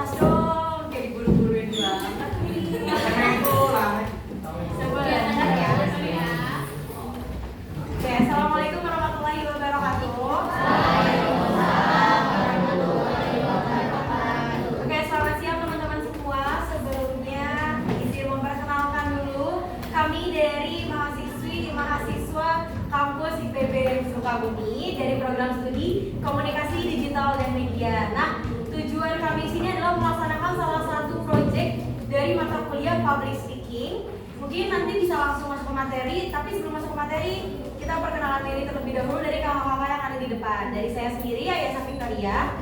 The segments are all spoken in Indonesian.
kelas dong, kayak diburu-buruin banget. Oke, assalamualaikum warahmatullahi wabarakatuh. Oke, selamat siang teman-teman semua. Sebelumnya izin memperkenalkan dulu, kami dari mahasiswa kampus IPB Sukabumi dari program studi Komunikasi Digital dan Media. Nah, tujuan kami di sini adalah melaksanakan salah satu proyek dari mata kuliah Public Speaking. Mungkin nanti bisa langsung masuk ke materi, tapi sebelum masuk ke materi, kita perkenalan diri terlebih dahulu dari kakak-kakak yang ada di depan. Dari saya sendiri, Ayasa Victoria.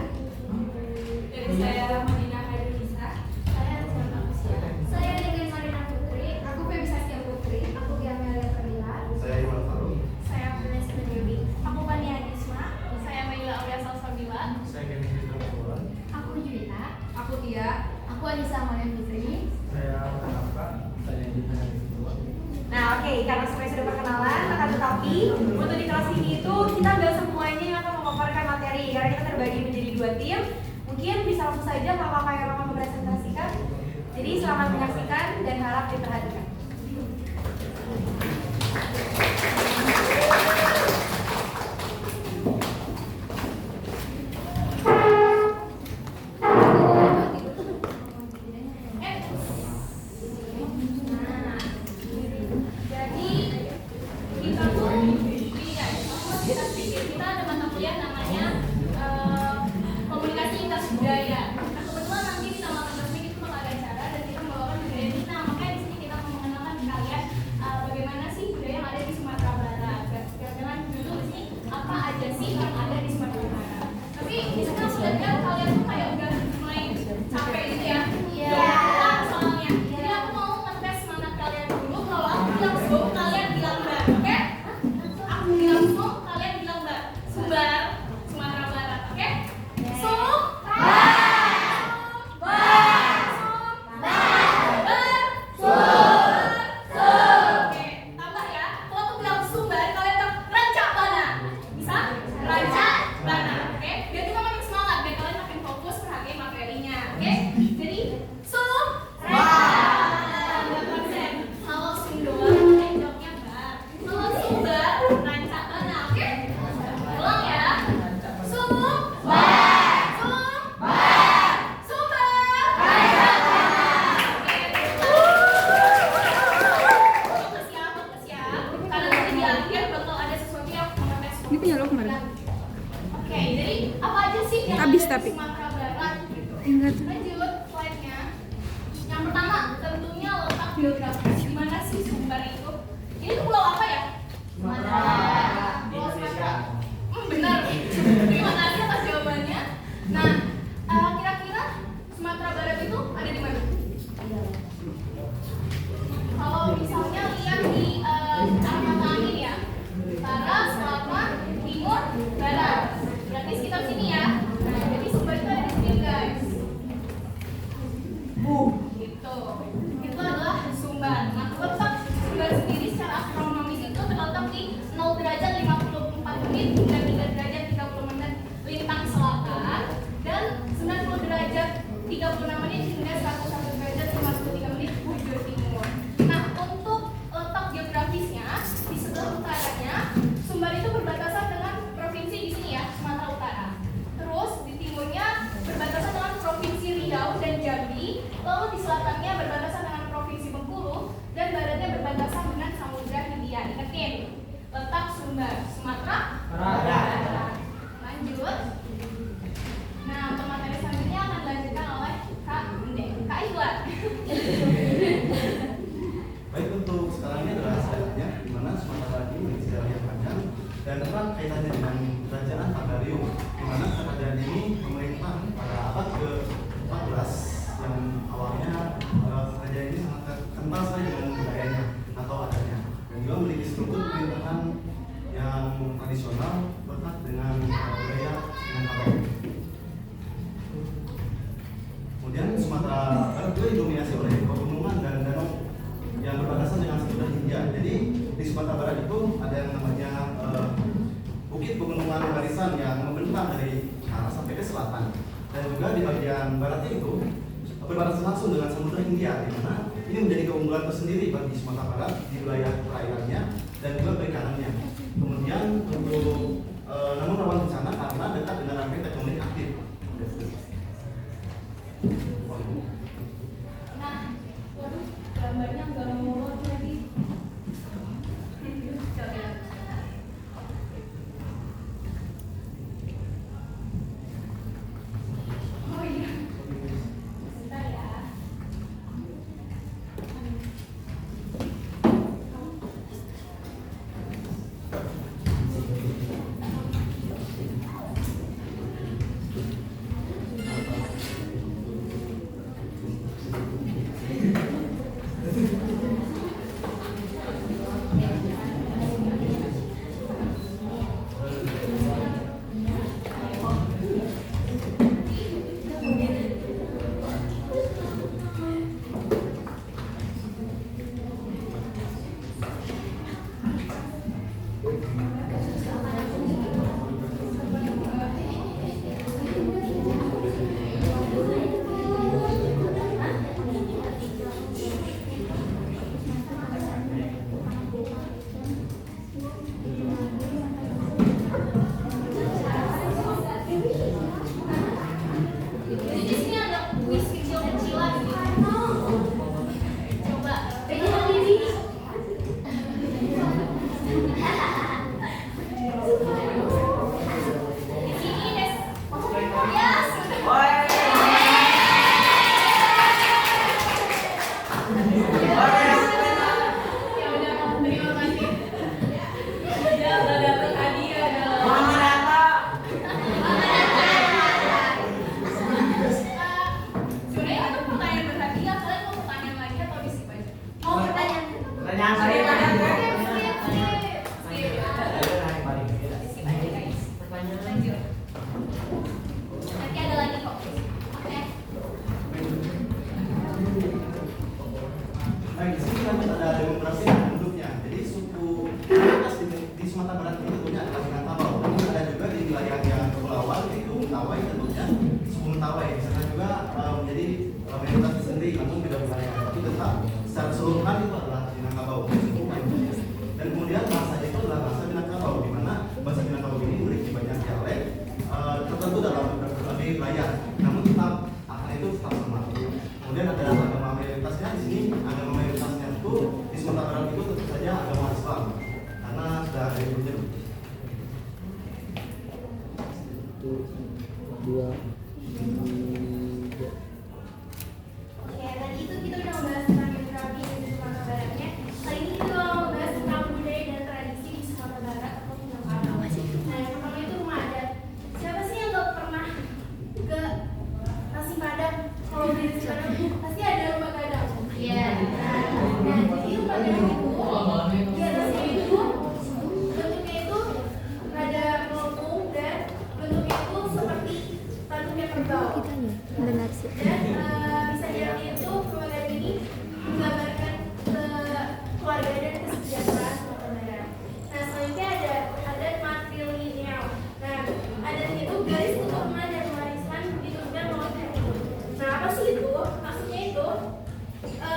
Dari saya Madinah Hairunisa. Saya Anselma Kusia. Saya Dengan Marina Putri. Aku Febi Saskia Putri. Aku Giamelia Perdila. Saya Iwan Farum. Saya Vanessa Dewi. Aku Pania Gisma. Saya Maila Aulia Salsabila. Saya Kenny Fitra Matulan. Aku Juwita. Aku Tia. Aku Anissa Amalia Fitri. Saya Kanaka. Saya Dina Fitra. Nah, oke, karena semuanya sudah perkenalan, akan tetapi untuk di kelas ini itu kita nggak semuanya yang akan memaparkan materi, karena kita terbagi menjadi 2 tim. Mungkin bisa langsung saja kakak-kakak yang akan mempresentasikan. Jadi selamat menyaksikan dan harap diperhatikan. Kita ada mata kuliah namanya komunikasi lintas budaya. Nah, kebetulan nanti di taman resmi itu bakal ada acara dan kita membawakan budaya kita. Makanya di sini kita mau mengenalkan ke kalian bagaimana sih budaya yang ada di Sumatera Barat. Jangan dulu di sini apa aja sih yang ada di Sumatera Barat. Tapi di sini aku lihat kalian tuh kayak udah mulai capek gitu ya. Soalnya. Jadi aku mau ngetes semangat kalian dulu. Kalau aku bilang so, kalian bilang mbak, oke? Aku bilang so, kalian bilang mbak. Sumbar, Sumatera Barat, oke? Oke, tambah ya. Kalau aku bilang Sumbar, kalian bilang Rancabana. Bisa? Rancabana, oke? Biar kita makin semangat, biar kalian makin fokus perhatiin materinya, oke? Jadi, kalau Sumbar, jawabnya bar. Kalau Sumbar, Rancabana, oke? Ulang ya. Ini punya lo kemarin? Oke, jadi apa aja sih yang Habis ada tapi. di Sumatera Barat? Enggak tuh. Lanjut slide-nya. Yang pertama, tentunya letak geografis. Di mana sih Sumbar itu? Ini tuh pulau apa ya? Sumatera. Pulau Sumatera. Benar. Terima kasih atas jawabannya. Nah, kira-kira Sumatera Barat itu ada di mana? Kalau misalnya lihat di arah mata angin ya, barat, selatan, timur, barat. Berarti sekitar sini ya. Nah, jadi Sumbar itu ada di sini guys. Gitu. Itu adalah Sumbar. Nah, letak Sumbar sendiri secara astronomis itu terletak di 0 derajat 54 menit hingga 3 derajat 30 menit lintang selatan dan 90 derajat 36 menit hingga 101 derajat 53 menit bujur timur. Nah, untuk letak geografisnya di sebelah utaranya Sumbar itu berbatasan dengan provinsi di sini ya, Sumatera Utara. Terus di timurnya berbatasan dengan provinsi Riau dan Jambi, lalu di selatannya berbatasan dengan provinsi Bengkulu dan baratnya berbatasan dengan Samudra Hindia. Ingetin, letak Sumbar, Sumatera Barat. Lanjut. Nah, untuk materi selanjutnya akan dilanjutkan oleh Kak Ikhwan. Baik, untuk sekarang ini adalah sejarahnya di mana Sumatera Barat ini memiliki sejarah yang panjang dan erat kaitannya dengan kerajaan Tagarium, di mana kerajaan ini memerintah pada abad ke-14 yang awalnya kerajaan ini sangat kental sekali dengan budayanya atau adatnya dan juga memiliki struktur pemerintahan yang tradisional berkat dengan budaya Minangkabau. Kemudian Sumatera Barat juga didominasi oleh pegunungan dan danau yang berbatasan dengan Samudra Hindia. Jadi di Sumatera Barat itu ada yang namanya bukit pegunungan barisan yang membentang dari utara sampai ke selatan. Dan juga di bagian baratnya itu berbatasan langsung dengan Samudra Hindia, di mana ini menjadi keunggulan tersendiri bagi Sumatera Barat di wilayah perairannya dan juga perikanannya. Kemudian untuk namun rawan bencana karena dekat dengan rangkaian tektonik aktif. Nah, waduh, gambarnya nggak mau lagi. Oh iya. Sebentar ya. Jadi di sini ada kuis kecil-kecilan gitu. Coba. Di sini Des. Yes. Ya udah, terima kasih. Ya udah dapet hadiah dong. Sebenarnya itu pertanyaan berhadiah, kalian mau pertanyaan lagi atau di skip aja? Mau pertanyaan? Skip aja guys. Lanjut. Nanti ada lagi kok. Oke. Baik, di sini lanjut ada demonstrasi penduduknya. Jadi suku atas di Sumatera Barat ini tentunya adalah Minangkabau. Namun ada juga di wilayah yang kepulauan yaitu Mentawai, tentunya suku Mentawai. Di sana juga menjadi mayoritas tersendiri, namun beda wilayah. Tapi tetap secara keseluruhan itu adalah Minangkabau. Dan kemudian bahasanya itu adalah bahasa Minangkabau, di mana bahasa Minangkabau ini memiliki banyak dialek tertentu dalam berbagai wilayah. Namun tetap akan itu tetap sama. Kemudian ada agama mayoritasnya di sini, agama mayoritasnya itu di Sumatera Barat itu tentu saja agama Islam karena sudah ada yang berjuru. Oke, tadi itu kita udah membahas tentang geografi di Sumatera Baratnya. Kali ini kita mau membahas tentang budaya dan tradisi di Sumatera Barat atau Minangkabau. Nah, yang pertama itu rumah adat. Siapa sih yang gak pernah ke nasi Padang? Kalau di nasi Padang pasti ada rumah gadang. Iya. Nah, jadi rumah gadang itu di atasnya itu bentuknya itu rada melengkung dan bentuknya itu seperti tanduknya kerbau. Benar sih. Dan bisa jadi itu keluarga ini menggambarkan keluarga dan kesejahteraan Sumatera Barat. Nah, selanjutnya ada adat matrilineal. Nah, adat itu garis keturunan dan warisan diturunkan melalui ibu. Nah, apa sih itu? Maksudnya itu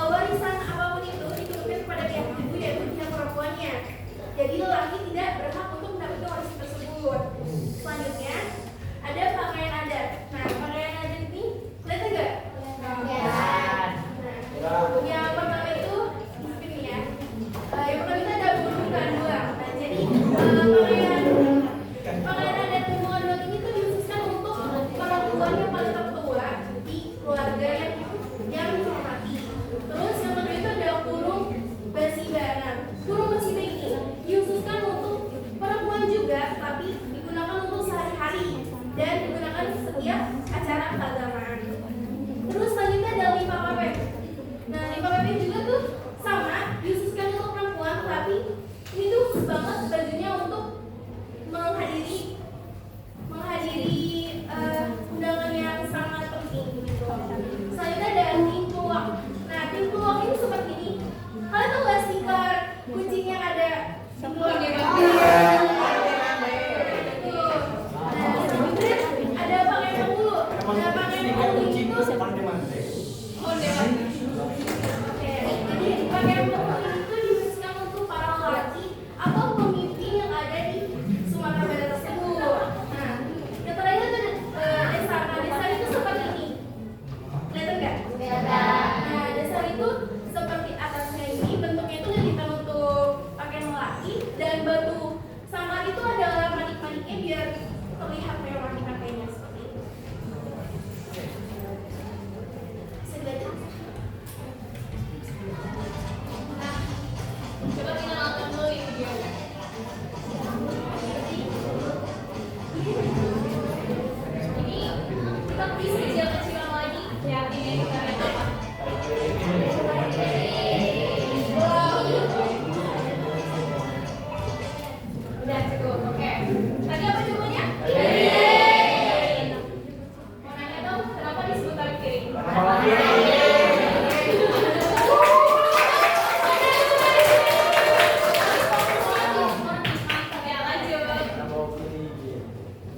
warisan apapun itu diturunkan kepada pihak ibu yaitu pihak perempuannya. Jadi lelaki tidak berhak untuk mendapatkan warisan tersebut. Selanjutnya ada pakaian adat. Nah, pakaian adat ini kelihatan nggak? Nah, yang pertama itu ini ya. Yang pertama itu ada bunga dua. Nah, jadi pakaian adat bunga dua ini tuh dikhususkan untuk perempuan yang paling tertua di keluarga yang dihormati. Terus Ya lanjut.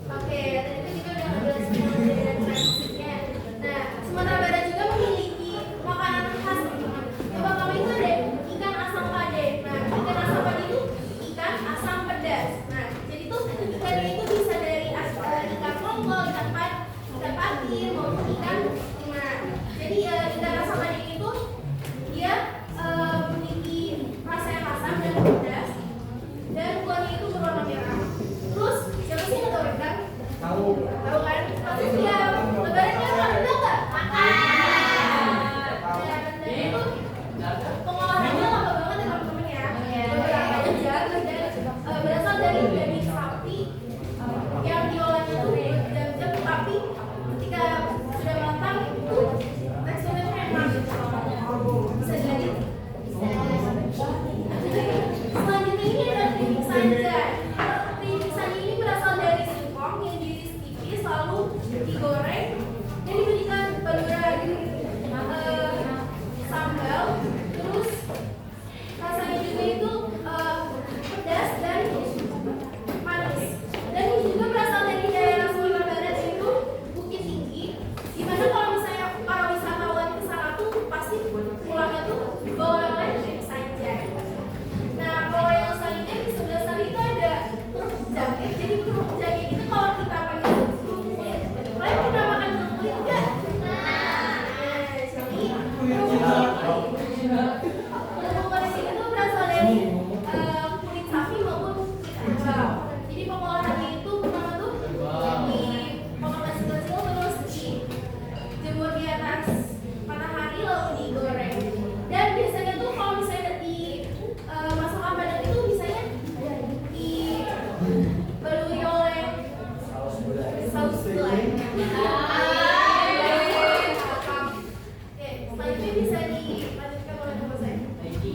Oke, tadi kan kita udah ngejelasin mulai dari tradisinya. Nah, Sumatera Barat juga memiliki makanan khas, teman-teman. Yang pertama itu ada ikan asam pade. Nah, ikan asam pade itu ikan asam pedas. Nah, jadi tuh ikannya itu bisa dari ikan tongkol, ikan patin, maupun ikan. Nah, jadi ikan asam pade itu dia memiliki rasa yang asam dan pedas, dan kuahnya itu berwarna merah. Terus siapa sih yang tahu rendang? Tahu kan? Pasti siap. Lebaran kan makan rendang nggak? Makan. Ya, rendang itu pengolahannya lama banget ya teman-teman ya. Beberapa jam dan berasal dari daging sapi yang diolahnya tuh berjam-jam, tapi ketika sudah matang itu teksturnya tuh enak. Bisa jadi. Selanjutnya ini ada keripik sanjan. Keripik sanjan ini berasal dari singkong yang diiris tipis lalu digoreng dan diberikan baluran sambal. Terus rasanya juga itu pedas dan manis. Dan ini juga berasal dari daerah Sumatera Barat, yaitu Bukit Tinggi. Dimana kalau misalnya para wisatawan ke sana tuh pasti pulangnya tuh bawa oleh keripik sanjan. Nah, kalau yang selanjutnya di sebelah sana itu ada kerupuk jaget. Jadi kerupuk jaget itu kalau kita panggil kerupuk kulit, kalian pernah makan kerupuk kulit nggak? Nah, jadi kerupuk kulit itu berasal dari kulit sapi maupun kulit kerbau. Jadi pengolahannya itu pertama tuh dipotong kecil-kecil, terus dijemur di atas matahari lalu digoreng. Dan biasanya tuh kalau misalnya di masakan Padang itu misalnya dibaluri oleh saus gulai. Oke, selanjutnya bisa dilanjutkan oleh teman saya. Oke,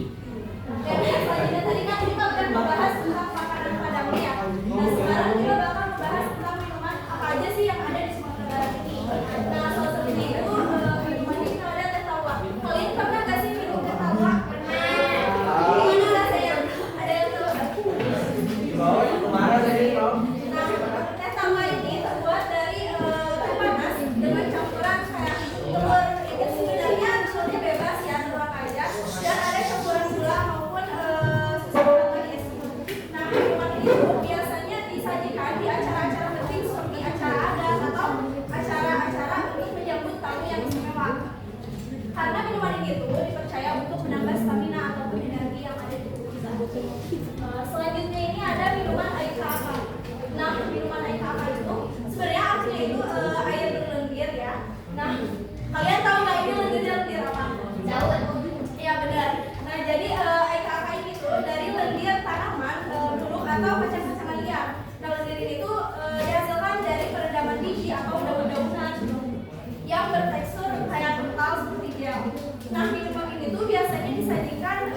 selanjutnya tadi kan kita udah membahas tentang makanan Padang ya. Nah, sekarang kita bakal membahas tentang minuman apa aja sih yang ada di Sumatera Barat ini. Nah, salah satunya itu minumannya kita ada teh tawa. Kalian pernah nggak sih minum teh tawa? Pernah. Gimana rasanya? Ada yang tahu? Nah, teh tawa ini terbuat dari teh panas dengan campuran kayak telur. Ini sebenarnya telurnya bebas ya, telur apa aja. Dan ada campuran gula maupun susu manis. Nah, minuman ini biasanya disajikan di acara-acara penting seperti acara adat atau acara-acara untuk menyambut tamu yang istimewa. Karena minuman ini tuh dipercaya untuk menambah stamina ataupun energi yang ada di tubuh kita. Selanjutnya ini ada minuman air kelapa. Nah, minuman air kelapa itu sebenarnya artinya itu air berlendir ya. Nah, kalian tahu nggak ini lendir apa? Tahu. Iya benar. Nah, jadi air kelapa ini tuh dari lendir tanaman dulu atau kacang-kacangan liar. Nah, lendir ini tuh dihasilkan dari perendaman biji atau daun-daunan yang bertekstur kayak kental seperti gel. Nah, minuman ini tuh biasanya disajikan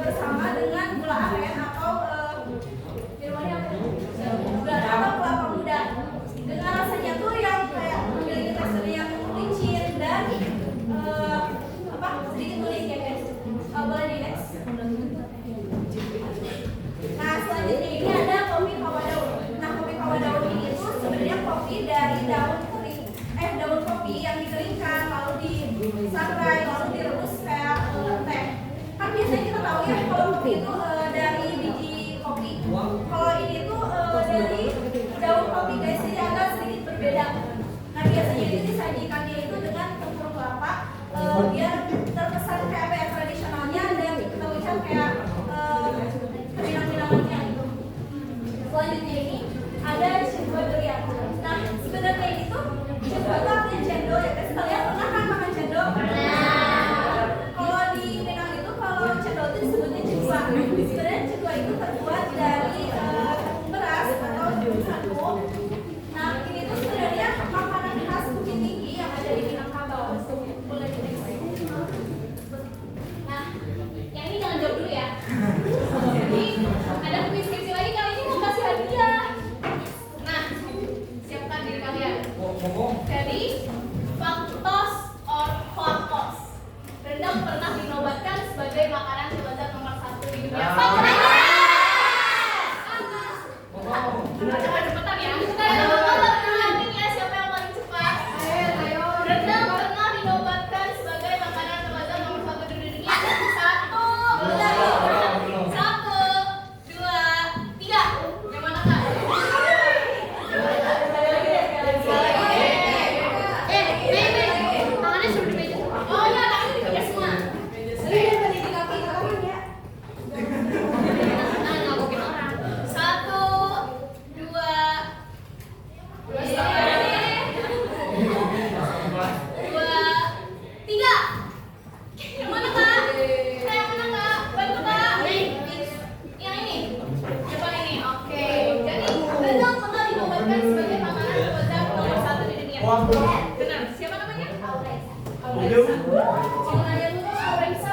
bersama dengan gula aren atau minumannya apa? periksa. Kalau nanya lu tuh mau periksa,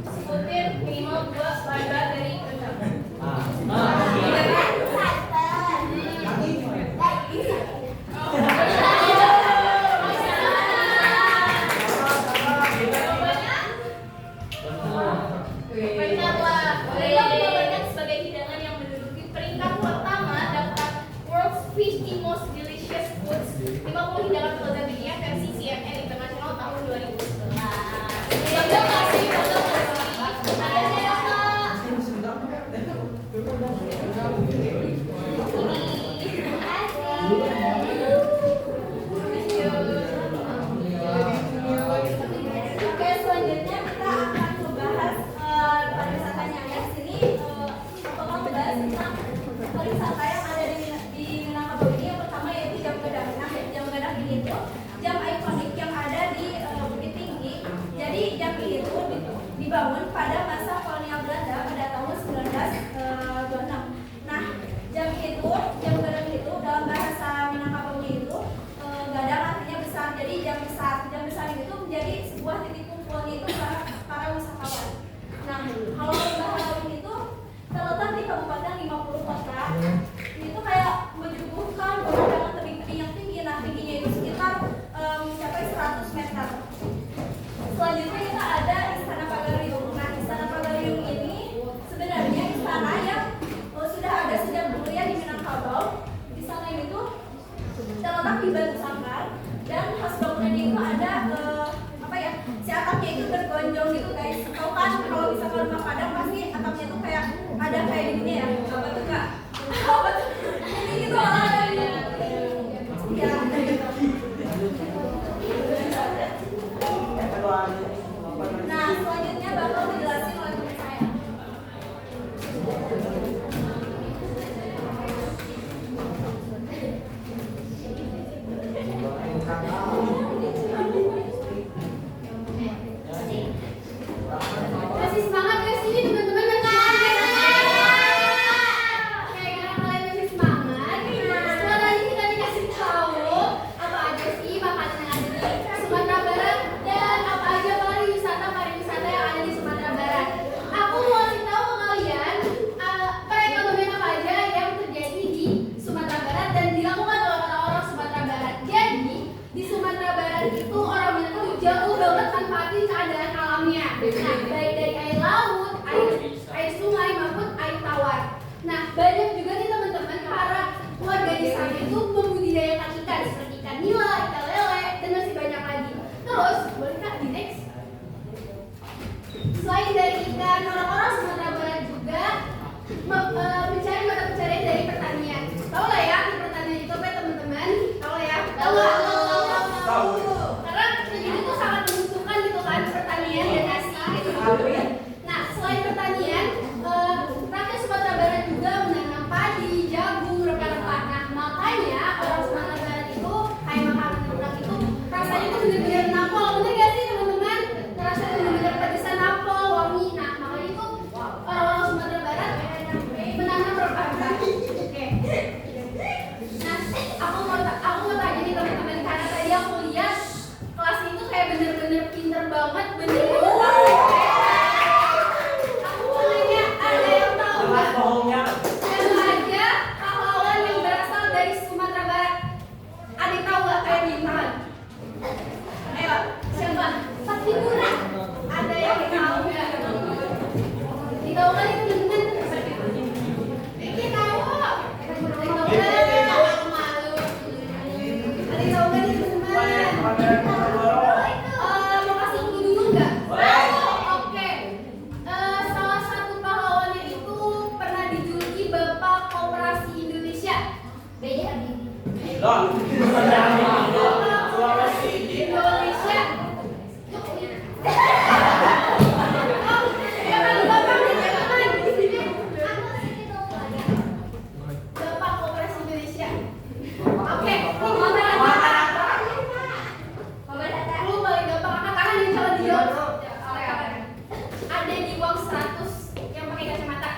sebutin minimal 2 lembar dari rencana. Peringkatlah, beliau dikabarkan sebagai hidangan yang menduduki peringkat pertama daftar World's 50 Most Delicious Foods 50 hidangan terlezat dunia versi CNN International tahun 2011. Bangga nggak sih? Bangga nggak sih? Adanya ya kak. Oke, selanjutnya kita akan membahas pariwisatanya ya. Sini bakal membahas tentang pariwisata yang ada di Minangkabau ini. Yang pertama yaitu Jam Gadang. Nah, Jam Gadang ini tuh jam ikonik yang ada di Bukit Tinggi. Jadi jam ini tuh dibangun pada masa kolonial Belanda pada tahun 1926. Nah, jam gadang itu dalam bahasa Minangkabau itu gadang artinya besar. Jadi jam besar itu menjadi sebuah titik kumpulnya itu para wisatawan. Nah, kalau Minangkabau itu terletak di Kabupaten 50 Kota. Itu kayak menyuguhkan pemandangan tebing-tebing yang tinggi. Nah, tingginya itu sekitar mencapai 100 meter. Selanjutnya kita ada Istana Pagariung. Nah, Istana Pagariung ini sebenarnya istana yang sudah ada sejak dulu ya di Minangkabau. Istana ini tuh terletak di batu sangkar dan khas bangunannya itu ada si atapnya itu bergonjong gitu guys. Tahu kan kalau misalkan rumah Padang pasti atapnya tuh kayak ada kayak gini ya. Apa tuh kak? Apa tuh? Ini gitu ada ya. Nah, selanjutnya bakal dijelasin oleh teman saya. Masih semangat guys ini teman-teman ya kan? Oke, karena kalian masih semangat, setelah tadi kita dikasih tahu apa aja sih makanan yang ada di Sumatera Barat dan apa aja pariwisata yang ada di Sumatera Barat. Aku mau kasih tahu ke kalian perekonomian apa aja yang terjadi di Sumatera Barat dan dilakukan oleh orang-orang Sumatera Barat. Jadi di Sumatera Barat itu orang Minang itu jauh banget manfaatin keadaan alamnya. Nah, baik dari air laut, air sungai maupun air tawar. Nah, banyak juga nih teman-teman para warga di sana itu membudidayakan ikan seperti ikan nila, ikan lele, dan masih banyak lagi. Terus, boleh kak di next? Selain dari ikan, orang-orang Sumatera Barat juga mencari mata pencarian dari pertanian. Tahu lah ya, di pertanian itu apa ya teman-teman? Tahu ya? Tahu. Karena negeri itu sangat membutuhkan gitu kan pertanian dan nasi gitu. Nah, selain pertanian, rakyat Sumatera Barat juga menanam padi, jagung, rempah-rempah. Nah, makanya orang Sumatera Barat itu kayak makanan ternak itu rasanya tuh bener-bener napol. Bener gak sih teman-teman? Rasanya bener-bener pedesan napol, wangi. Nah, makanya itu orang-orang Sumatera Barat menanam rempah-rempah. Oke. Nah, aku mau tanya nih teman-teman, karena tadi aku lihat kelas itu kayak bener-bener pinter banget, bener-bener. Aku mau nanya, ada yang tahu nggak? Siapa aja pahlawan yang berasal dari Sumatera Barat? Ada yang tahu nggak? Ayo di tangan. Ayo, siapa? Sakti Pura. Ada yang tahu nggak? Ditahu kan itu teman-teman? Iki tahu. Tahu nggak? Aku malu. Ada yang tahu nggak nih teman-teman? Mau kasih clue dulu nggak? Oke. Salah satu pahlawannya itu pernah dijuluki Bapak Koperasi Indonesia. Beda Indonesia. Bapak Koperasi Indonesia. Oke, lu paling gampang angkat tangan yang salah dijawab. Ada di uang 100 yang pakai kacamata.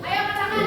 Ayo katakan.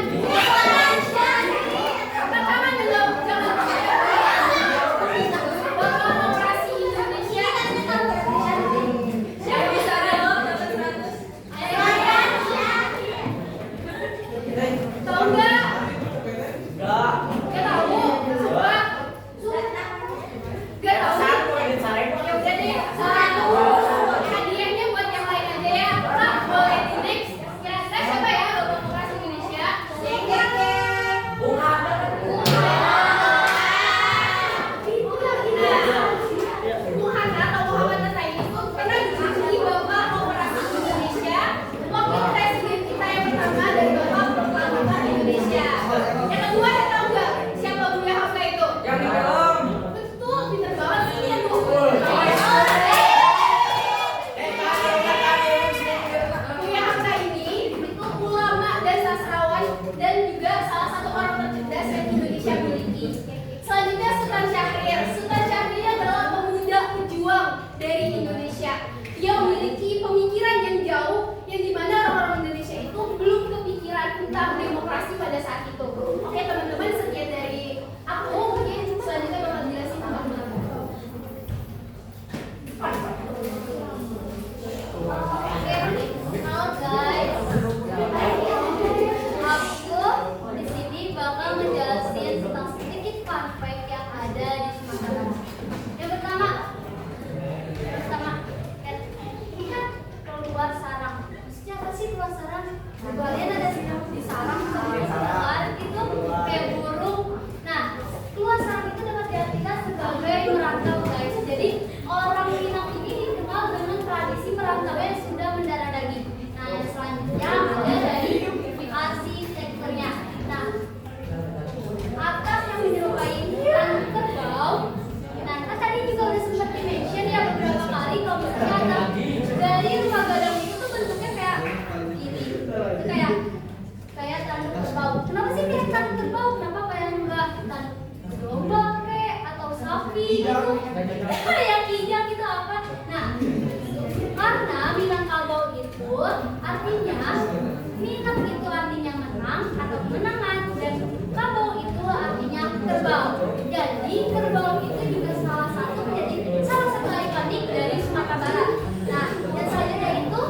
kerbau. Jadi kerbau itu juga salah satu ikonik dari Sumatera Barat. Nah, dan selanjutnya itu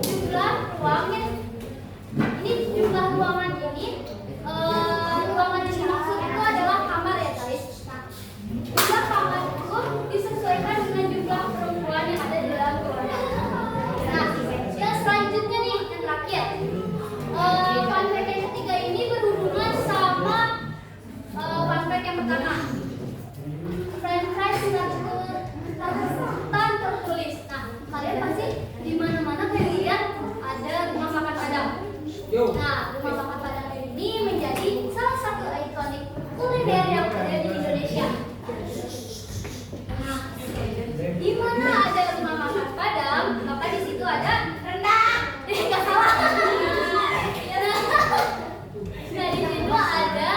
jumlah ruangan. Ini jumlah ruangan ini, ruangan yang dimaksud itu adalah kamar ya guys. Nah, jumlah kamar itu disesuaikan dengan jumlah perempuan yang ada di dalam ruangan. Nah, yang selanjutnya nih yang terakhir, fun fact yang ketiga ini berhubungan sama fun fact yang pertama. French fries tan tertulis. Nah, kalian pasti di mana-mana kalian lihat ada rumah makan Padang. Nah, rumah makan Padang ini menjadi salah satu ikonik kuliner yang ada di Indonesia. Nah, di mana ada rumah makan Padang, maka di situ ada rendang. Nggak salah. Nah, di situ ada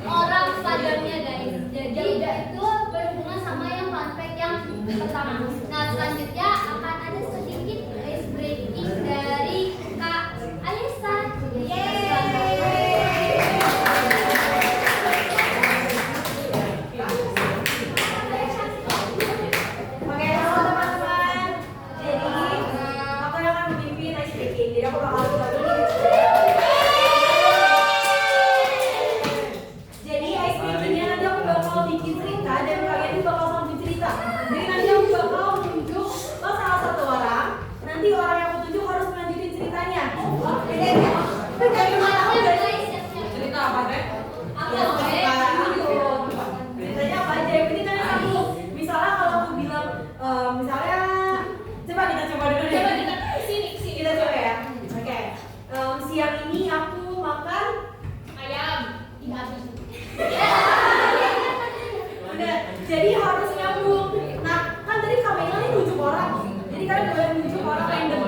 orang Padangnya guys. Jadi itu berhubungan sama yang fun fact yang pertama. Nah, selanjutnya akan ada sedikit ice breaking dari Kak Alisa. Oke, halo teman-teman. Jadi aku yang akan memimpin ice breaking. Jadi aku bakal buka dulu nih. Jadi ice breakingnya nanti aku bakal bikin cerita dan kalian juga bakal sambil cerita. Jadi nanti aku bakal tunjuk ke salah satu orang. Nanti orang yang aku tunjuk harus melanjutin ceritanya. Oke. Cerita apa deh? Ceritanya apa aja? Yang penting kan satu. Misalnya kalau aku bilang, misalnya, coba kita coba dulu deh. Kita coba ya. Oke. Siang ini aku makan Ayam. udah. Jadi harus nyambung. Nah, kan tadi Kamila nih nunjuk orang. Jadi kalian boleh nunjuk orang random.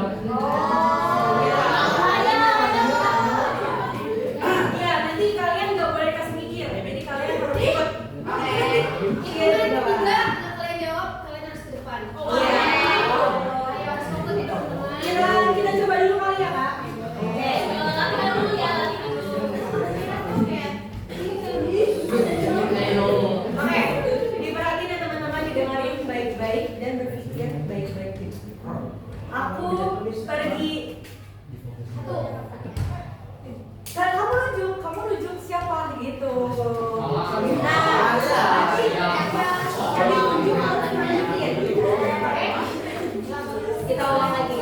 Iya, nanti kalian nggak boleh kasih mikir. Jadi kalian harus ikut. Kalian jawab, kalian harus ke depan. Ayo harus fokus ya teman-teman. Kita coba dulu kali ya, Kak. Oke. Latihan dulu ya. Oke, diperhatiin ya teman-teman, didengarin baik-baik dan berpikir baik-baik. Aku pergi. Kamu rujuk siapa gitu. Nah, jadi rujuk harus lanjutin. Oke? Kita ulang lagi.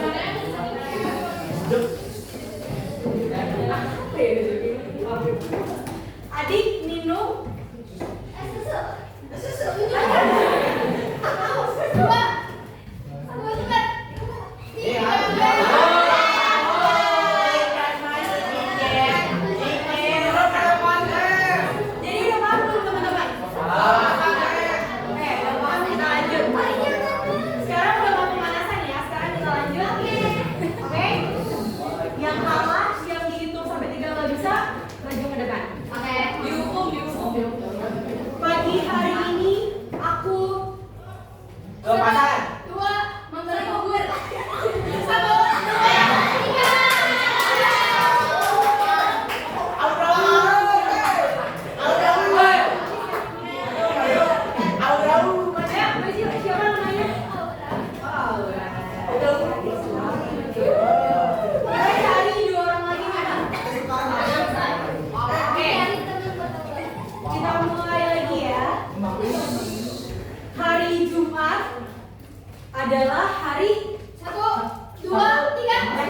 Apa ya rujukin? Adik minum Susu. Dua. Jadi udah paham belum teman-teman? Oke, udah paham, kita lanjut. Sekarang udah mau pemanasan ya, sekarang kita lanjut. Oke? Yang kalah, yang dihitung sampai 3 nggak bisa, maju ke depan. Oke. Dihukum. Pagi hari ini aku Dua. Membeli bubur. Satu. Tiga. siapa namanya? Kita cari 2 orang lagi mana? Oke. Kita mulai lagi ya. Hari Jumat adalah hari 1, 2, 3.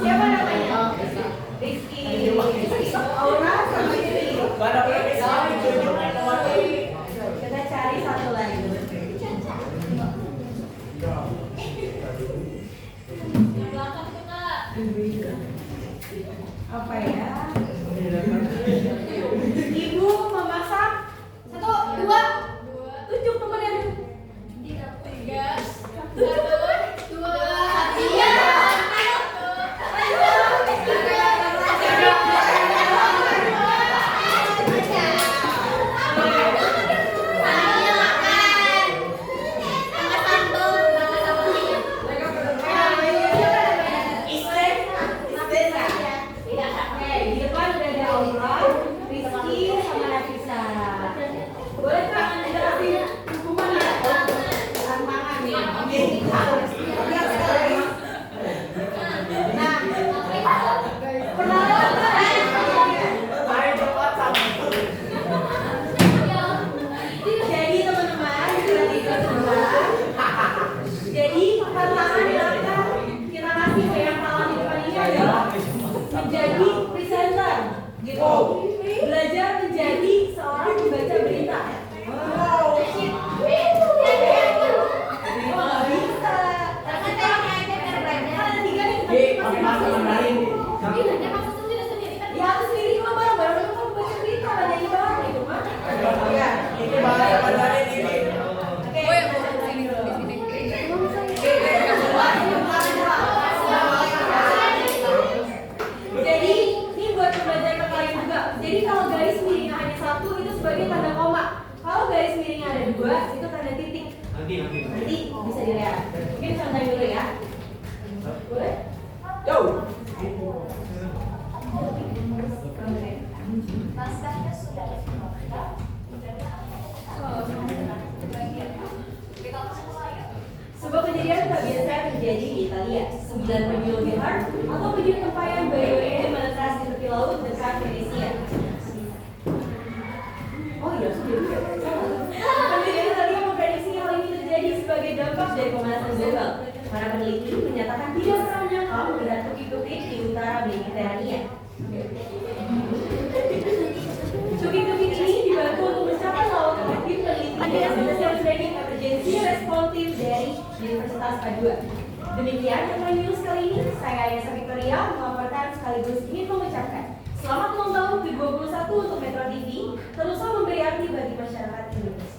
siapa namanya? Rizky. Aura sama Rizky. Kita cari satu lagi. Belakang tuh Kak. Apa ya? Ibu memasak 1, 2. tunjuk temennya. 3, 1, 2, 3. tanda titik? Nanti. Nanti bisa dilihat. Mungkin contohin dulu ya. Boleh? Yo. Naskahnya sudah Sebuah kejadian tak biasa terjadi di Italia. 9 penyu liar atau penyu tempayan bayi menetas di tepi laut dekat Venesia. Oh iya, sudah. Penelitian Italia memprediksi hal ini terjadi sebagai dampak dari pemanasan global. Para peneliti menyatakan tidak pernah menyangka melihat tukik-tukik di utara Mediterania. Tukik-tukik ini dibantu untuk mencapai laut oleh tim peneliti National Training Emergency Responsif dari Universitas Padua. Demikian Headline News kali ini. Saya Ayasa Victoria melaporkan sekaligus ingin mengucapkan selamat ulang tahun ke-21 untuk Metro TV, teruslah memberi arti bagi masyarakat Indonesia.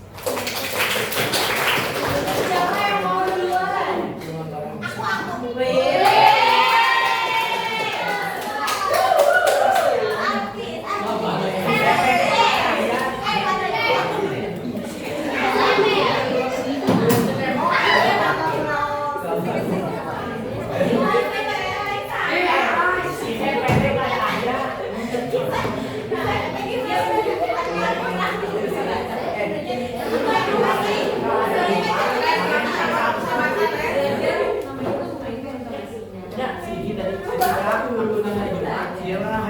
Siapa yang mau duluan?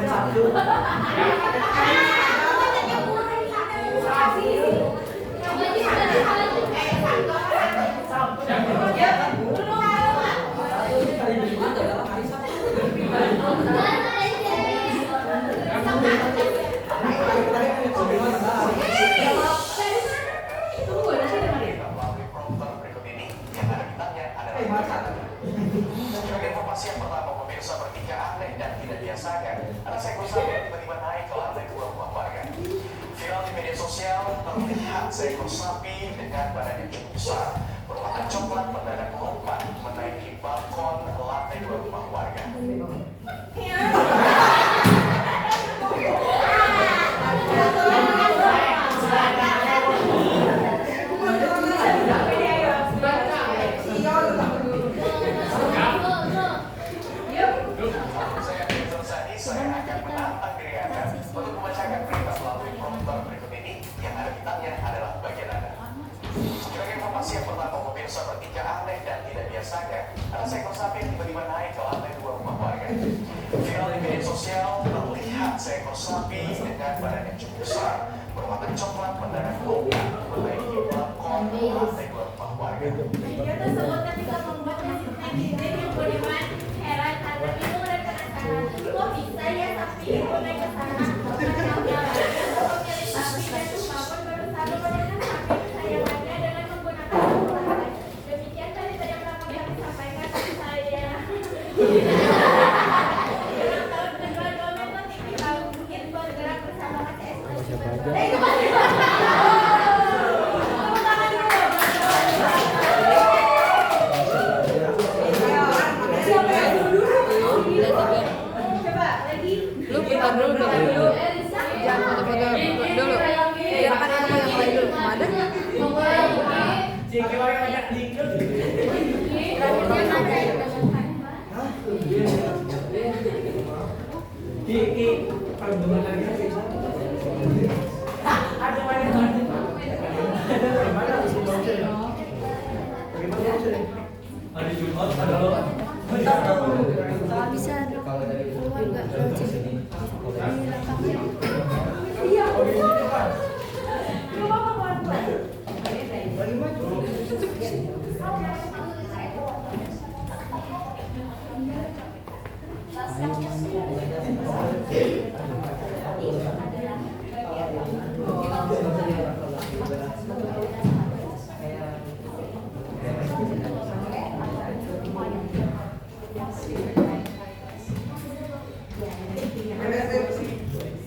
Aku. Sebagai informasi yang pertama, pemirsa bertiga aneh dan tidak biasa kan? Anak seekor sapi tiba-tiba naik ke lantai 2 rumah warga. Viral di media sosial terlihat seekor sapi dengan badan yang cukup besar berwarna coklat mendadak melompat menaiki balkon lantai 2 rumah warga. Saya akan menantang diri Anda untuk membacakan berita melalui prompter berikut ini yang ada bintangnya adalah bagian Anda. Sebagai informasi yang pertama, pemirsa bertiga aneh dan tidak biasa kan? Ada seekor sapi yang tiba-tiba naik ke lantai 2 rumah warga. Viral di media sosial terlihat seekor sapi dengan badan yang cukup besar berwarna coklat mendadak melompat menaiki balkon lantai 2 rumah warga. Video tersebut ketika membuat netizen yang beriman heran agar bingung dan penasaran. Kok bisa ya sapi itu naik ke sana? Pemilik sapi dan rumah pun berusaha membenarkan sapi kesayangannya dengan menggunakan perlahan. Demikian tadi yang pernah kami sampaikan ke saya. Ulang tahun kedua Metro TV mungkin bergerak bersama KCS. Lu putar dulu dong. Jangan foto-foto dulu. Biar kan ini yang lain dulu. Ada nggak? Bisa keluar nggak lewat sini? Ini laptopnya. Iya, nggak apa-apa pelan-pelan.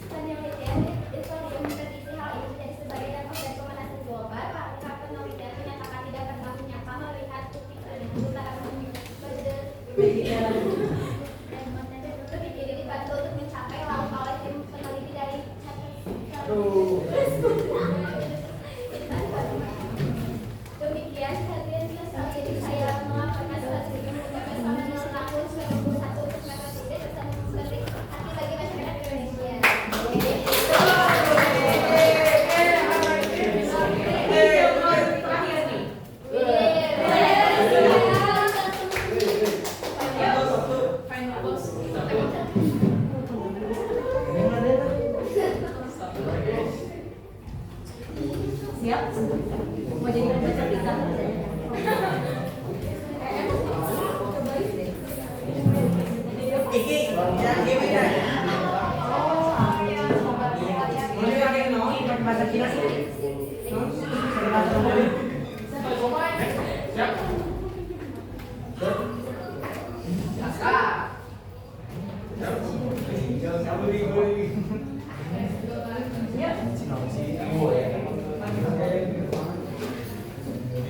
Penelitian itu memprediksi hal ini menjadi sebagai dampak dari pemanasan global. Para penelitian menyatakan tidak pernah menyangka melihat tukik di utara bumi tukik ini dibantu untuk mencapai laut oleh tim peneliti dari Mau jadi baca berita.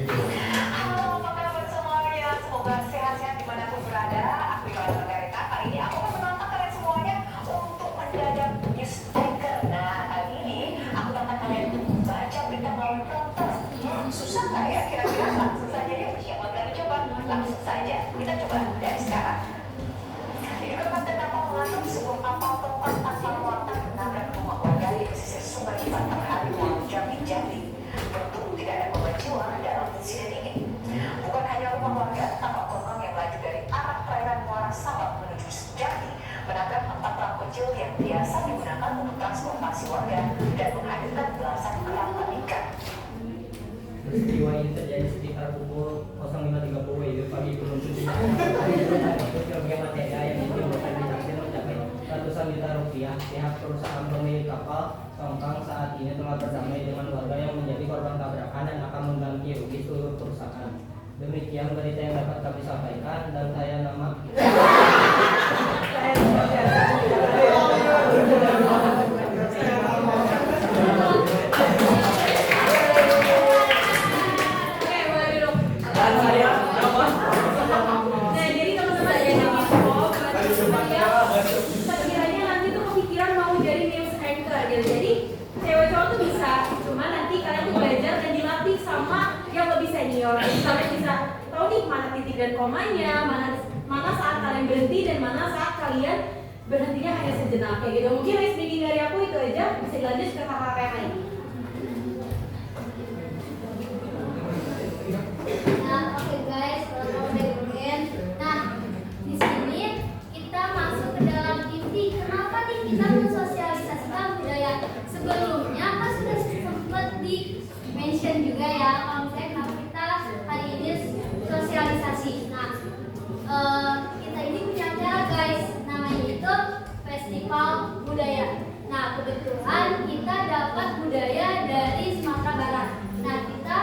Halo, apa kabar semuanya? Semoga sehat-sehat dimanapun berada. Aku Yola Margarita. Kali ini aku akan menantang kalian semuanya untuk mendadak news anchor. Nah, kali ini aku tantang kalian untuk membaca berita melalui prompter. Susah nggak ya? Kira-kira langsung saja ya. Siapa berani coba? Langsung saja. Kita coba dari sekarang. Diduga terdampak mengantuk sebuah kapal tongkang tanpa muatan menabrak rumah warga di pesisir Sungai Banter Harimau Jambi. Beruntung tidak ada korban jiwa dalam insiden ini. Bukan hanya rumah warga, kapal tongkang yang melaju dari arah perairan Muara Sabak menuju Jambi menabrak 4 perahu kecil yang biasa digunakan untuk transportasi warga dan menghadirkan belasan kerangka ikan. Peristiwa ini terjadi sekitar pukul 05.30 WIB pagi beruntung kerugian material yang ditimbulkan ditaksir mencapai ratusan juta rupiah. Pihak perusahaan pemilik kapal tongkang saat ini telah berdamai dengan warga yang menjadi korban tabrakan dan akan mengganti rugi seluruh perusahaan. Demikian berita yang dapat kami sampaikan dan saya nama Nah, jadi teman-teman yang sekiranya nanti tuh kepikiran mau jadi news anchor gitu. Jadi cewek cowok tuh bisa, cuma nanti kalian tuh belajar dan dilatih sama yang lebih senior. Jadi kalian bisa tahu nih mana titik dan komanya, mana saat kalian berhenti dan mana saat kalian berhentinya hanya sejenak kayak gitu. Mungkin live speaking dari aku itu aja, bisa dilanjut ke kakak yang lain. Nah, oke guys, kalau kamu udah dengerin, nah di sini kita masuk ke dalam inti. Kenapa nih kita mensosialisasikan budaya? Sebelumnya kan sudah sempat di mention juga ya, kalau misalnya kenapa kita hari ini sosialisasi. Nah, kita ini punya acara guys, namanya itu Festival Budaya. Nah, kebetulan kita dapat budaya dari Sumatera Barat. Nah, kita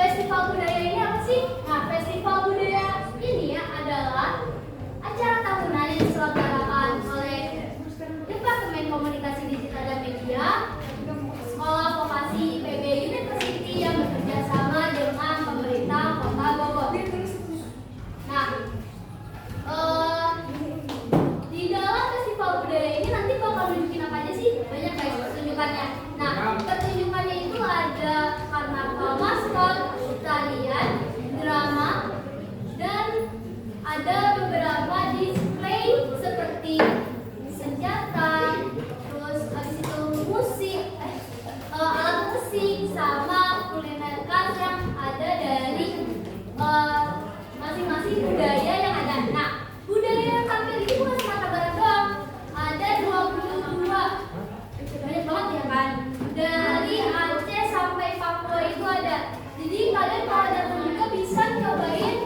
Festival budaya ini apa sih? Nah, festival budaya ini ya adalah acara tahunan yang diselenggarakan oleh Departemen Komunikasi Digital dan Media, Sekolah Vokasi PB University yang bekerja sama dengan pemerintah Kota Bogor. Nah, di dalam festival budaya ini nanti bakal nunjukin apa aja sih? Banyak guys pertunjukannya. Nah, pertunjukannya itu ada karnaval maskot, tarian, drama, dan ada beberapa display seperti senjata, terus habis itu musik, alat musik, sama kuliner khas yang ada dari masing-masing budaya yang ada. Nah, budaya yang tampil ini bukan Sumatera Barat doang, ada 22, banyak banget ya kan? Dari Aceh sampai Papua itu ada. Jadi kalian kalau datang juga bisa nyobain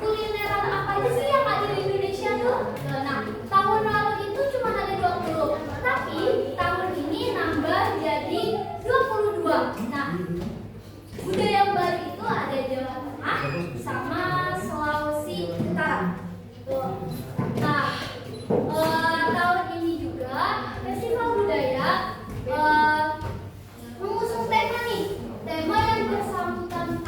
kulineran apa aja sih yang ada di Indonesia tuh. Nah, tahun lalu itu cuma ada 20, tapi tahun ini nambah jadi 22. Nah, budaya yang baru itu ada Jawa Tengah sama Sulawesi Utara. Tuh. Nah, tahun ini juga festival budaya mengusung tema nih, tema yang bersangkut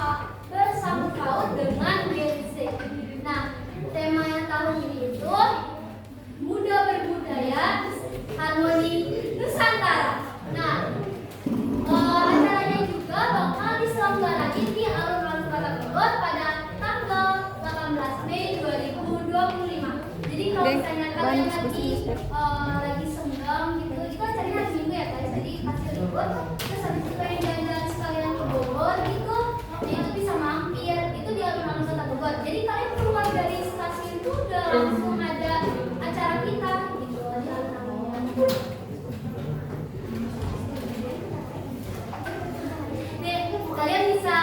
paut dengan Gen Z. Nah, tema yang tahun ini itu muda berbudaya, harmoni Nusantara. Nah, acaranya juga bakal diselenggarakan di alun-alun Kota Bogor pada tanggal 18 Mei 2025. Jadi kalau misalnya kalian lagi senggang gitu, itu kan cari hari Minggu ya guys. Jadi kasih libur, terus habis itu pengen jalan-jalan sekalian ke Bogor gitu, ya itu bisa mampir. Itu di alun-alun Kota Bogor. Jadi kalian keluar dari stasiun itu udah langsung ada acara kita gitu di alun-alun. kalian bisa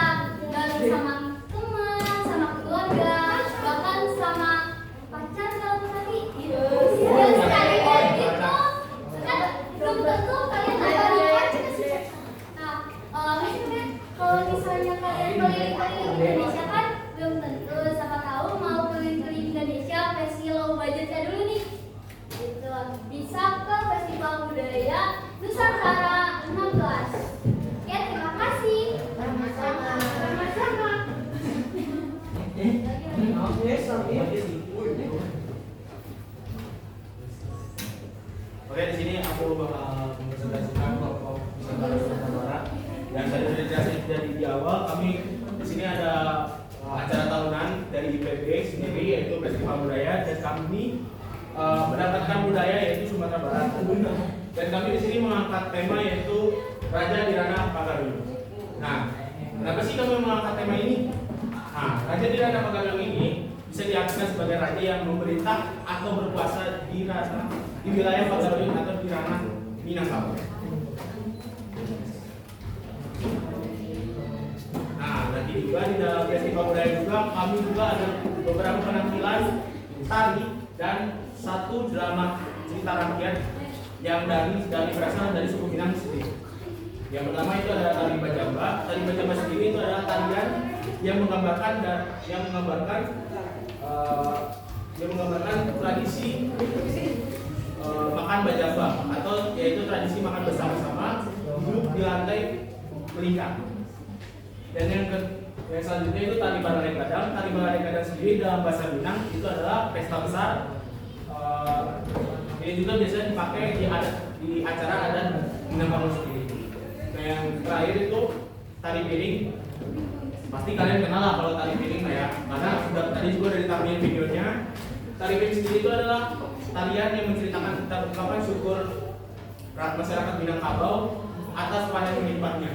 galau sama teman, sama keluarga, bahkan sama pacar kalau tadi. Dan sekali itu kan belum tentu kalian akan nikah. Nah, kalau misalnya kalian keliling-keliling Indonesia kan belum tentu, siapa tahu mau keliling-keliling Indonesia versi low budgetnya dulu nih. Gitu. Bisa ke Festival Budaya Nusantara 16. Ya, terima kasih. Sama-sama. Sama-sama. Oke, di sini aku bakal mempresentasikan kelompok Nusantara Nusantara. Dan tadi sudah dijelasin di awal, kami di sini ada acara tahunan dari IPB sendiri yaitu Festival Budaya, dan kami mendapatkan budaya yaitu Sumatera Barat. Dan kami di sini mengangkat tema yaitu Raja Dirana Pagaluing. Nah, kenapa sih kami mengangkat tema ini? Nah, Raja Dirana Pagaluing ini bisa diartikan sebagai raja yang memerintah atau berkuasa di wilayah Pagaluing atau di ranah Minangkabau. Nah, nanti juga di dalam festival budaya juga kami juga ada beberapa penampilan tari dan satu drama cerita rakyat yang berasal dari suku Minang sendiri. Yang pertama itu adalah tari Bajamba. Tari Bajamba sendiri itu adalah tarian yang menggambarkan tradisi makan bajamba, atau yaitu tradisi makan bersama-sama duduk di lantai melingkar. Dan yang selanjutnya itu tari Balare Kadang. Tari Balare Kadang sendiri dalam bahasa Minang itu adalah pesta besar. Ini juga biasanya dipakai di acara adat Minangkabau sendiri. Nah, yang terakhir itu tari piring. Pasti kalian kenal lah kalau tari piring ya, karena sudah tadi juga dari tampilin videonya. Tari piring sendiri itu adalah tarian yang menceritakan tentang ungkapan syukur masyarakat Minangkabau atas panen melimpahnya.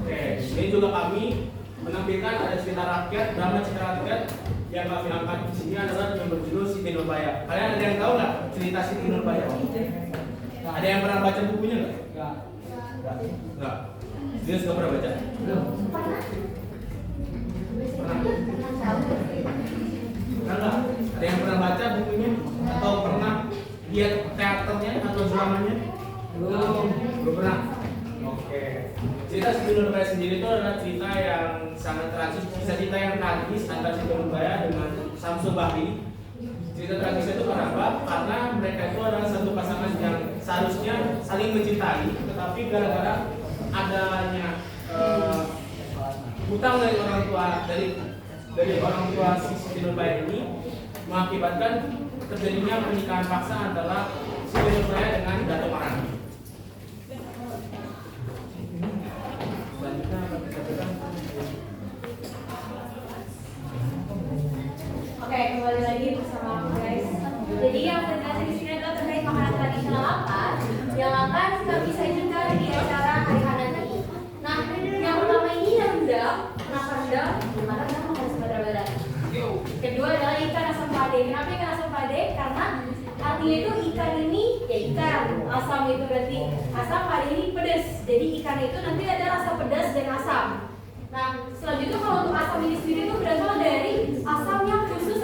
Oke, ini juga kami menampilkan ada cerita rakyat, drama cerita rakyat yang kami angkat di sini adalah yang berjudul Siti Nurbaya. Kalian ada yang tahu nggak cerita Siti Nurbaya? Ada yang pernah baca bukunya nggak? Nggak. Dia sudah pernah baca? Belum. Pernah? Nggak. Ada yang pernah baca bukunya atau pernah lihat teaternya atau dramanya? Belum. Belum pernah. Oke. Cerita Siti Nurbaya sendiri itu adalah cerita yang sangat tragis, kisah cinta yang tragis antara Siti Nurbaya dengan Samsul Bahri. Cerita tragisnya itu kenapa? Karena mereka itu adalah satu pasangan yang seharusnya saling mencintai, tetapi gara-gara adanya hutang dari orang tua si Siti Nurbaya ini mengakibatkan terjadinya pernikahan paksa antara Siti Nurbaya dengan Dato' Maharani. Oke, kembali lagi bersama aku guys. Jadi yang terjadi di sini adalah terkait makanan tradisional apa yang akan kami sajikan di acara hari Hana ini. Nah, yang pertama ini rendang. Kenapa rendang? Karena rendang makanan Sumatera Barat. Kedua adalah ikan asam pade. Kenapa ikan asam pade? Karena artinya itu ikan ini ya ikan, asam itu berarti asam, pade ini pedas. Jadi ikan itu nanti ada rasa pedas dan asam. Nah, selanjutnya kalau untuk asam ini sendiri itu berasal dari asam yang khusus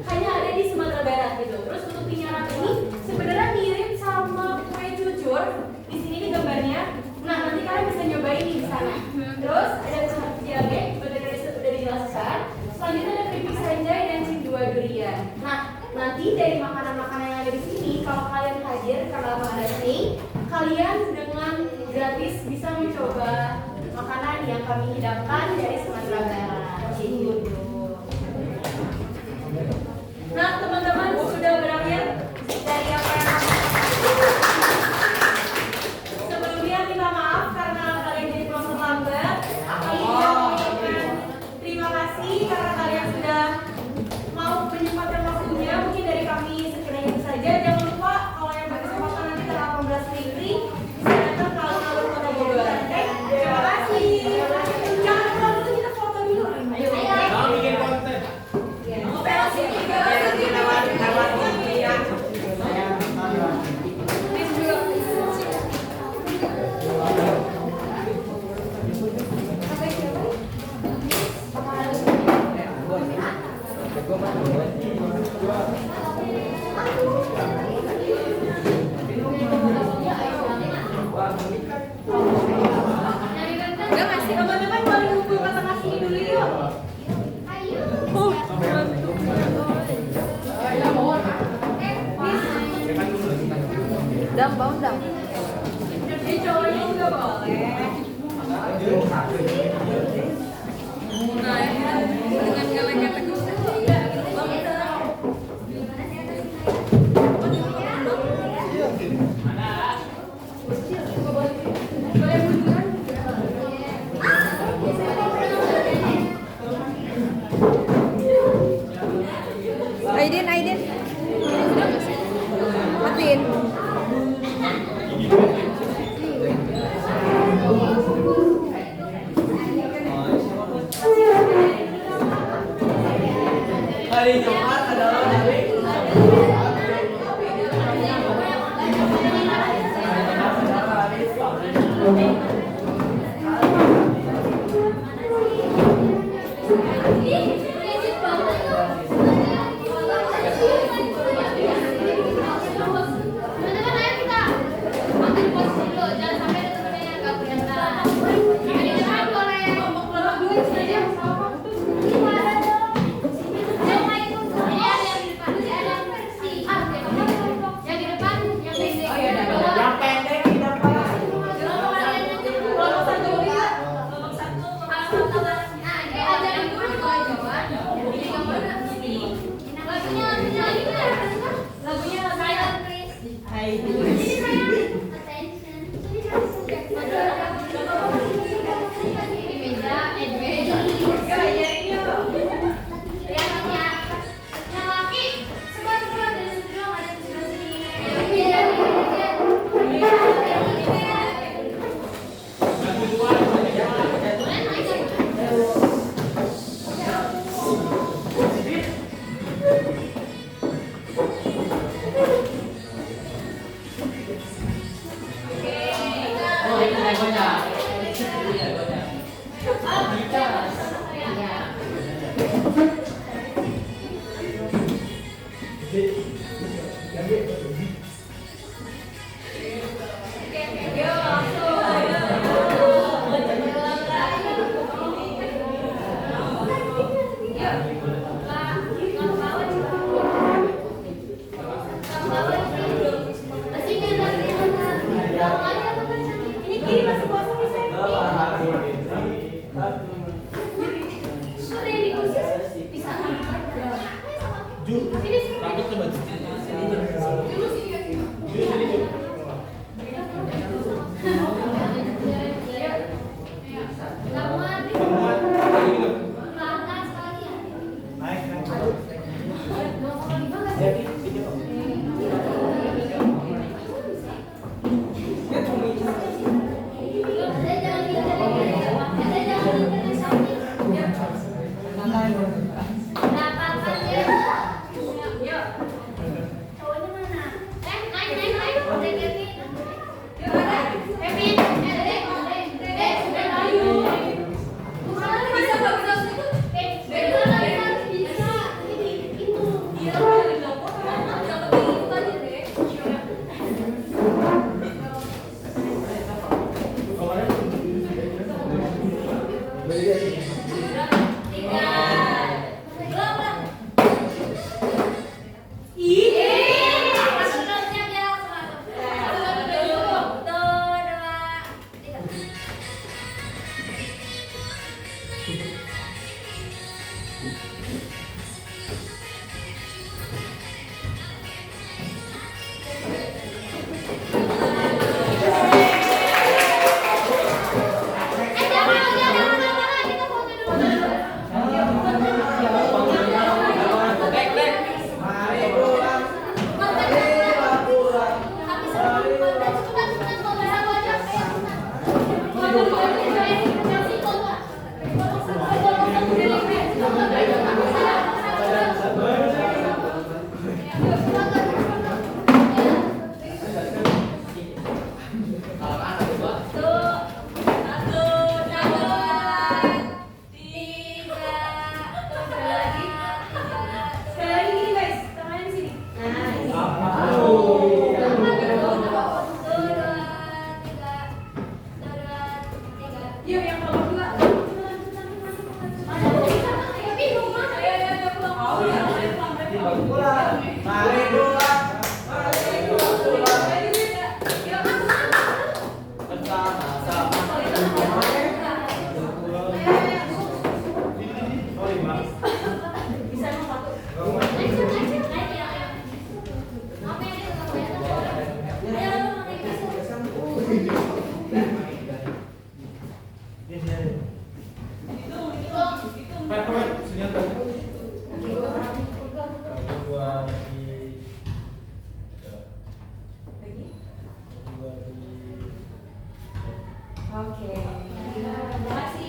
hanya ada di Sumatera Barat gitu. Terus untuk pinyaran ini sebenarnya mirip sama kue cucur. Di sini nih gambarnya. Nah, nanti kalian bisa nyobain di sana. Terus ada kecap jage, udah dijelaskan. Selanjutnya ada keripik sanjay dan cindua durian. Nah, nanti dari makanan-makanan yang ada di sini, kalau kalian hadir karena ada ini, kalian dengan gratis bisa mencoba makanan yang kami hidangkan dari Sumatera Barat. Gitu. Nah, teman-teman sudah berakhir dari apa yang kami lakukan. Sebelumnya minta maaf karena kalian jadi pulang terlambat. Kami juga mengucapkan terima kasih karena kalian sudah mau menyempatkan waktunya. Mungkin dari kami sekiranya itu saja. Jangan lupa kalau yang berkesempatan nanti tanggal 18 Februari bisa datang ke alun-alun Kota Bogor. Oke? Terima kasih. Jangan lupa dulu kita foto dulu. Ayo. Bikin konten. Operasi 3. dong. Cowoknya juga boleh. Dengan geleng-geleng. Aidin. Matiin. Hari Jumat adalah hari Teman-teman, ayo kita ambil posisi dulu. Jangan sampai ada temennya yang nggak kelihatan. Ini jangan boleh ngomong duit saja. Yang main ini ada yang di depan, ada yang versi. Yang di depan, yang pendek. yang pendek di depan. Nah, ini ajarin dulu jawaban. Ini gambarnya sini. Lagunya silent please. Ini sayang. Attention. Ini meja, di meja. Lihat ya. Yang laki sebelah dari sebelah dong, ada di sebelah sini. Boleh naik. Oh, ini legonya. Ini legonya. Ini kiri masih kosong bisa. Sudah di kursi bisa. Rambut coba Oke. Terima kasih